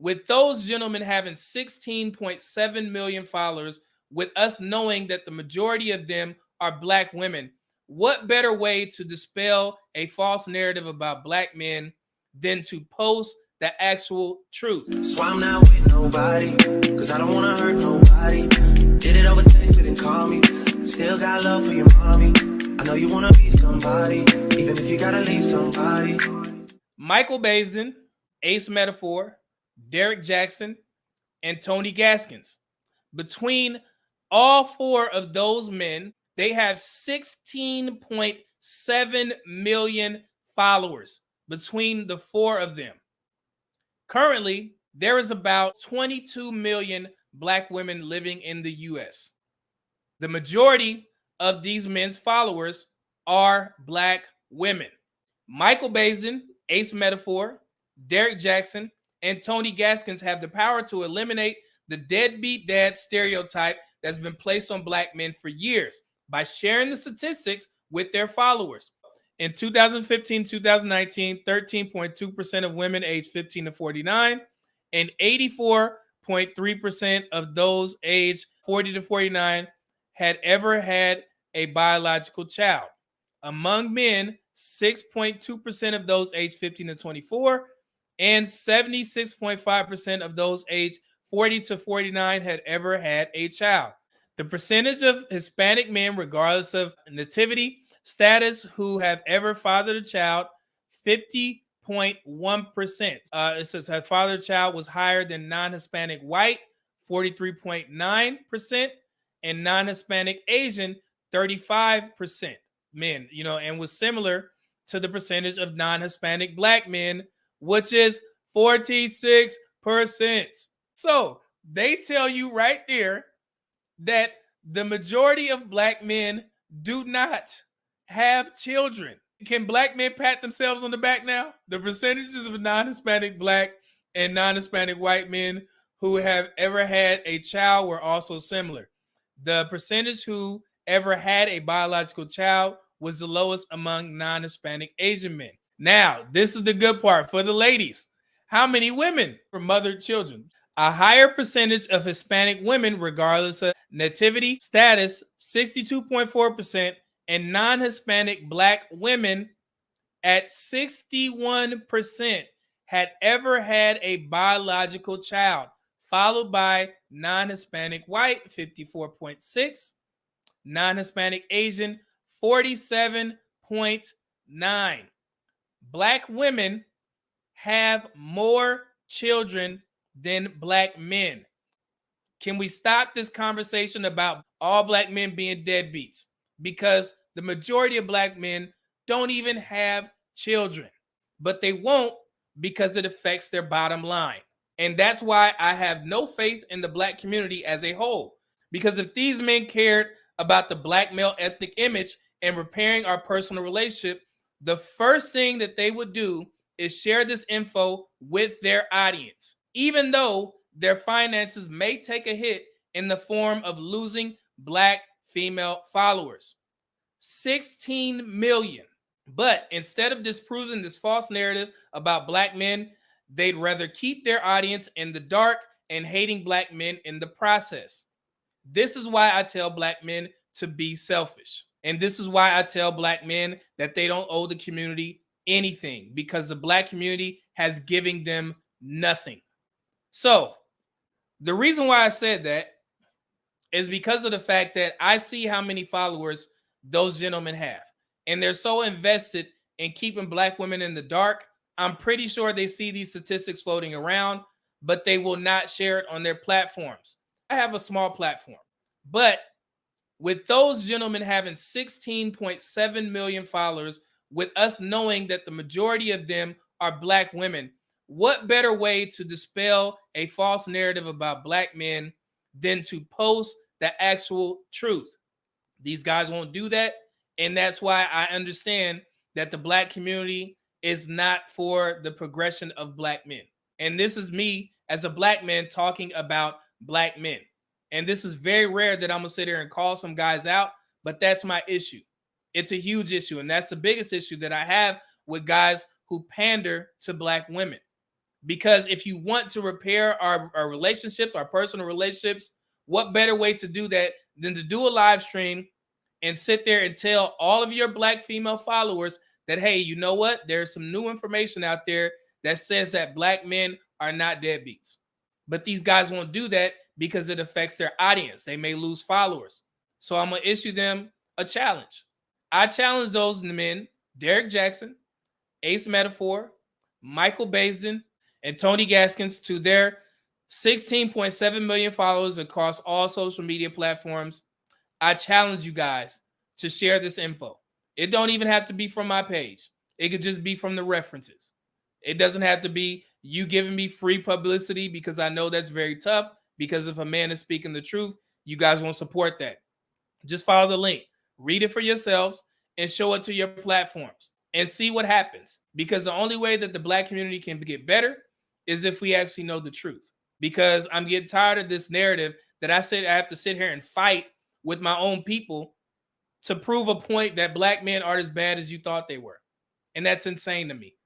With those gentlemen having 16.7 million followers, with us knowing that the majority of them are black women, what better way to dispel a false narrative about black men than to post the actual truth? So I'm not with nobody, cause I don't wanna hurt nobody. Did it over text, didn't call me. Still got love for your mommy. I know you wanna be somebody, even if you gotta leave somebody. Michael Baisden, Ace Metaphor, Derek Jackson, and Tony Gaskins. Between all four of those men, they have 16.7 million followers between the four of them. Currently, there is about 22 million black women living in the US. The majority of these men's followers are black women. Michael Baisden, Ace Metaphor, Derek Jackson, and Tony Gaskins have the power to eliminate the deadbeat dad stereotype that's been placed on black men for years by sharing the statistics with their followers. In 2015-2019, 13.2% of women aged 15 to 49 and 84.3% of those aged 40 to 49 had ever had a biological child. Among men, 6.2% of those aged 15 to 24 and 76.5% of those aged 40 to 49 had ever had a child. The percentage of Hispanic men, regardless of nativity status, who have ever fathered a child, 50.1%. It says her fathered child was higher than non-Hispanic white, 43.9%, and non-Hispanic Asian, 35% men, and was similar to the percentage of non-Hispanic black men, which is 46%. So they tell you right there that the majority of black men do not have children. Can black men pat themselves on the back now? The percentages of non-Hispanic black and non-Hispanic white men who have ever had a child were also similar. The percentage who ever had a biological child was the lowest among non-Hispanic Asian men. Now, this is the good part for the ladies. How many women were mothered children? A higher percentage of Hispanic women, regardless of nativity status, 62.4%, and non-Hispanic black women at 61% had ever had a biological child, followed by non-Hispanic white, 54.6%, non-Hispanic Asian, 47.9%. Black women have more children than black men. Can we stop this conversation about all black men being deadbeats? Because the majority of black men don't even have children, but they won't because it affects their bottom line. And that's why I have no faith in the black community as a whole. Because if these men cared about the black male ethnic image and repairing our personal relationship, the first thing that they would do is share this info with their audience, even though their finances may take a hit in the form of losing black female followers. 16 million. But instead of disproving this false narrative about black men, they'd rather keep their audience in the dark and hating black men in the process. This is why I tell black men to be selfish. And this is why I tell black men that they don't owe the community anything, because the black community has given them nothing. So the reason why I said that is because of the fact that I see how many followers those gentlemen have. And they're so invested in keeping black women in the dark. I'm pretty sure they see these statistics floating around, but they will not share it on their platforms. I have a small platform, but with those gentlemen having 16.7 million followers, with us knowing that the majority of them are black women, what better way to dispel a false narrative about black men than to post the actual truth? These guys won't do that. And that's why I understand that the black community is not for the progression of black men. And this is me as a black man talking about black men. And this is very rare that I'm going to sit here and call some guys out, but that's my issue. It's a huge issue. And that's the biggest issue that I have with guys who pander to black women. Because if you want to repair our relationships, our personal relationships, what better way to do that than to do a live stream and sit there and tell all of your black female followers that, hey, you know what? There's some new information out there that says that black men are not deadbeats. But these guys won't do that because it affects their audience. They may lose followers. So I'm going to issue them a challenge. I challenge those men, Derek Jackson, Ace Metaphor, Michael Baisden, and Tony Gaskins, to their 16.7 million followers across all social media platforms. I challenge you guys to share this info. It don't even have to be from my page. It could just be from the references. It doesn't have to be you giving me free publicity, because I know that's very tough, because if a man is speaking the truth, you guys won't support that. Just follow the link, read it for yourselves, and show it to your platforms and see what happens. Because the only way that the black community can get better is if we actually know the truth. Because I'm getting tired of this narrative that I have to sit here and fight with my own people to prove a point that black men aren't as bad as you thought they were. And that's insane to me.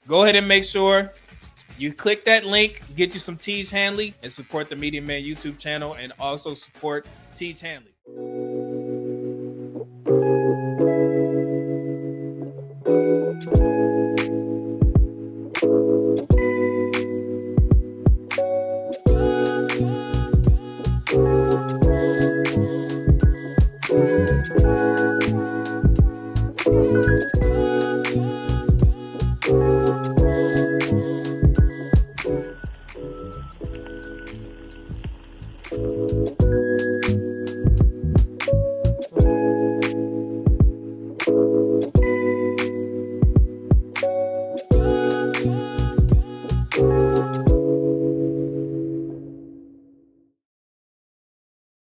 Go ahead and make sure you click that link, get you some Teej Hanley, and support the Medium Man YouTube channel, and also support Teej Hanley.